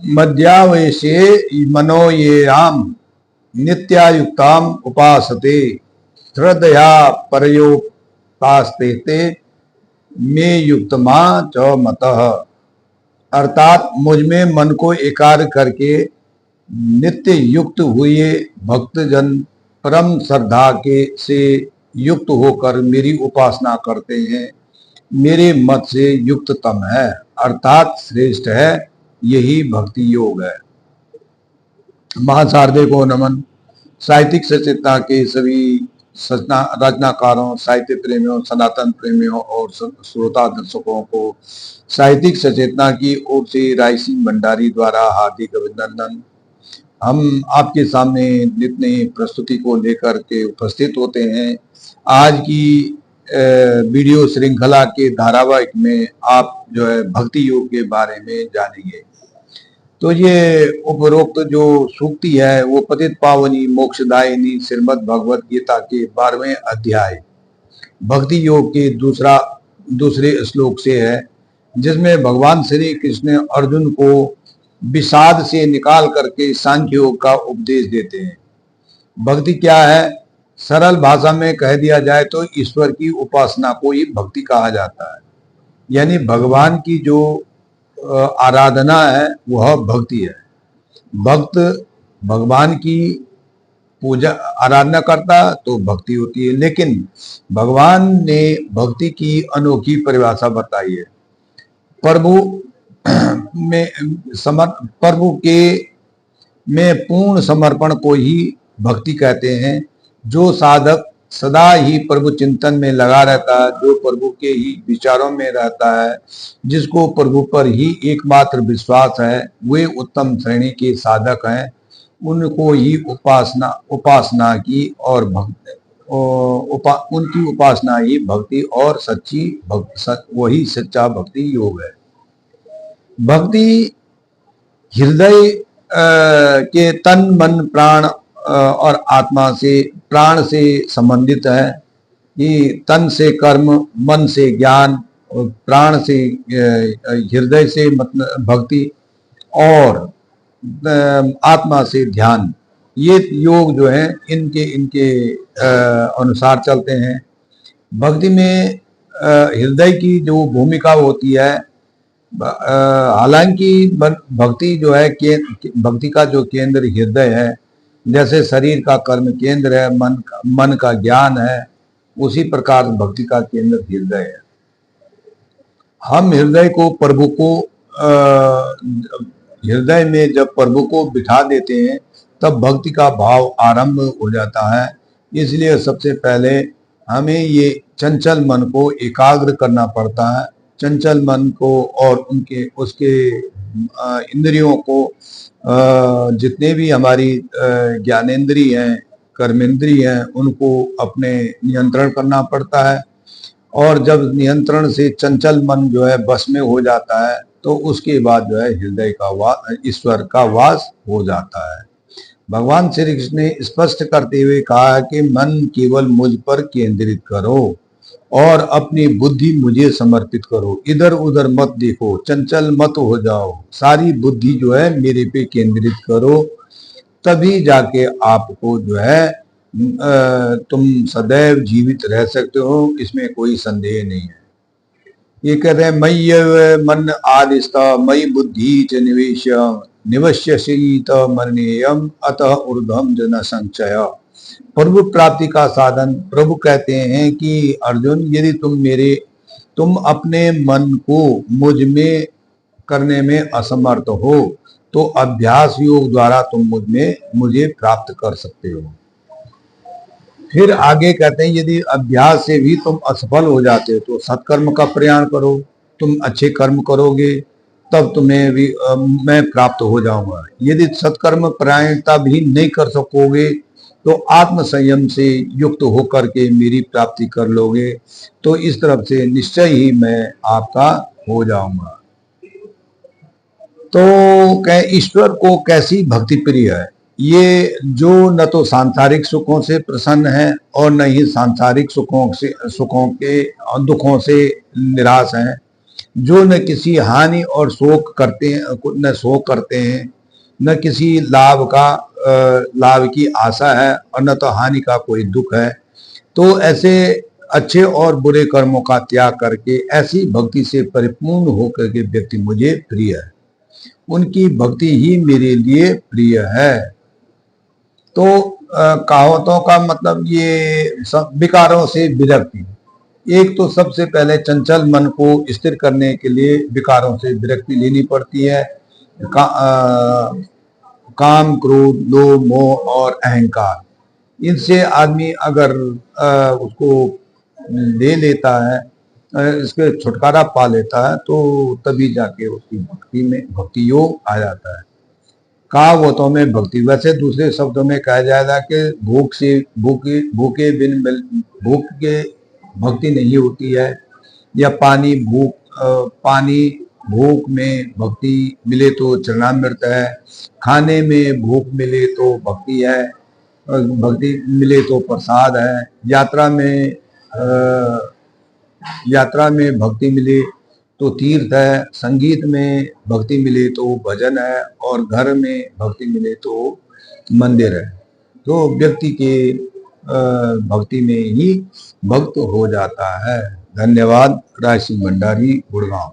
मध्यावयसे मनो ये आम नित्यायुक्ताम उपासते श्रद्धया परयोपास्ते ते मे युक्तमा च मतः। अर्थात मुझ में मन को एकाग्र करके नित्य युक्त हुए भक्तजन परम श्रद्धा के से युक्त होकर मेरी उपासना करते हैं, मेरे मत से युक्ततम है, अर्थात श्रेष्ठ है। यही भक्ति योग है। महाशारदे को नमन। साहित्यिक सचेतना के सभी रचनाकारों, साहित्य प्रेमियों, सनातन प्रेमियों और श्रोता दर्शकों को साहित्यिक सचेतना की ओर से राय सिंह भंडारी द्वारा हार्दिक अभिनंदन। हम आपके सामने नित्य प्रस्तुति को लेकर के उपस्थित होते हैं। आज की वीडियो श्रृंखला के धारावाहिक में आप जो है भक्ति योग के बारे में जानेंगे। तो ये उपरोक्त जो सूक्ति है वो पतित पावनी मोक्षदायिनी श्रीमद् भगवत गीता के 12वें अध्याय भक्ति योग के दूसरे श्लोक से है, जिसमें भगवान श्री कृष्ण अर्जुन को विषाद से निकाल करके सांख्य योग का उपदेश देते हैं। भक्ति क्या है? सरल भाषा में कह दिया जाए तो ईश्वर की उपासना को ही भक्ति कहा जाता है। यानी भगवान की जो आराधना है वह भक्ति है। भक्त भगवान की पूजा आराधना करता तो भक्ति होती है, लेकिन भगवान ने भक्ति की अनोखी परिभाषा बताई है। प्रभु में पूर्ण समर्पण को ही भक्ति कहते हैं। जो साधक सदा ही प्रभु चिंतन में लगा रहता है, जो प्रभु के ही विचारों में रहता है, जिसको प्रभु पर ही एकमात्र विश्वास है, वे उत्तम श्रेणी के साधक हैं। उनको ही उपासना की और उनकी उपासना ही भक्ति और वही सच्चा भक्ति योग है। भक्ति हृदय के तन मन प्राण और आत्मा से प्राण से संबंधित है। ये तन से कर्म, मन से ज्ञान और प्राण से हृदय से मतलब भक्ति और आत्मा से ध्यान। ये योग जो है इनके अनुसार चलते हैं। भक्ति में हृदय की जो भूमिका होती है, हालांकि भक्ति जो है भक्ति का जो केंद्र हृदय है, जैसे शरीर का कर्म केंद्र है, मन का ज्ञान है, उसी प्रकार भक्ति का केंद्र हृदय है। हम हृदय को प्रभु को हृदय में जब प्रभु को बिठा देते हैं तब भक्ति का भाव आरंभ हो जाता है। इसलिए सबसे पहले हमें ये चंचल मन को एकाग्र करना पड़ता है। चंचल मन को और उसके इंद्रियों को, जितने भी हमारी ज्ञानेंद्रिय हैं, कर्मेंद्रिय हैं, उनको अपने नियंत्रण करना पड़ता है। और जब नियंत्रण से चंचल मन जो है बस में हो जाता है तो उसके बाद जो है हृदय का ईश्वर का वास हो जाता है। भगवान श्री कृष्ण ने स्पष्ट करते हुए कहा है कि मन केवल मुझ पर केंद्रित करो और अपनी बुद्धि मुझे समर्पित करो, इधर उधर मत देखो, चंचल मत हो जाओ, सारी बुद्धि जो है मेरे पे केंद्रित करो, तभी जाके आपको जो है तुम सदैव जीवित रह सकते हो। इसमें कोई संदेह नहीं है। ये कह रहे हैं मय्य मन आदिस्त मयि बुद्धि च निवश्यसीत मरणेयम अतः ऊर्ध्वम जन संचय। प्रभु प्राप्ति का साधन प्रभु कहते हैं कि अर्जुन, यदि तुम अपने मन को मुझ में करने में असमर्थ हो तो अभ्यास योग द्वारा तुम मुझे प्राप्त कर सकते हो। फिर आगे कहते हैं यदि अभ्यास से भी तुम असफल हो जाते हो तो सत्कर्म का प्रयाण करो। तुम अच्छे कर्म करोगे तब तुम्हें भी मैं प्राप्त हो जाऊंगा। यदि सत्कर्म परायणता भी नहीं कर सकोगे तो आत्म संयम से युक्त होकर के मेरी प्राप्ति कर लोगे तो इस तरफ से निश्चय ही मैं आपका हो जाऊंगा। तो ईश्वर को कैसी भक्ति प्रिय है? ये जो न तो सांसारिक सुखों से प्रसन्न है और न ही सांसारिक दुखों से निराश है। जो न किसी हानि और शोक करते हैं, न शोक करते हैं, न किसी लाभ की आशा है और न तो हानि का कोई दुख है। तो ऐसे अच्छे और बुरे कर्मों का त्याग करके ऐसी भक्ति से परिपूर्ण होकर के व्यक्ति मुझे प्रिय है। उनकी भक्ति ही मेरे लिए प्रिय है। तो कहावतों का मतलब ये सब विकारों से विरक्ति। एक तो सबसे पहले चंचल मन को स्थिर करने के लिए विकारों से विरक्ति लेनी पड़ती है। काम, क्रोध, लोभ, मोह और अहंकार, इनसे आदमी अगर उसको ले लेता है, इसके छुटकारा पा लेता है, तो तभी जाके उसकी भक्ति योग आ जाता है। कहावतों में भक्ति, वैसे दूसरे शब्दों में कहा जाएगा कि भूख के भक्ति नहीं होती है, या पानी भूख में भक्ति मिले तो चरणामृत है, खाने में भूख मिले तो भक्ति है, भक्ति मिले तो प्रसाद है, यात्रा में भक्ति मिले तो तीर्थ है, संगीत में भक्ति मिले तो भजन है, और घर में भक्ति मिले तो मंदिर है। तो व्यक्ति के भक्ति में ही भक्त हो जाता है। धन्यवाद। राय सिंह भंडारी, गुड़गांव।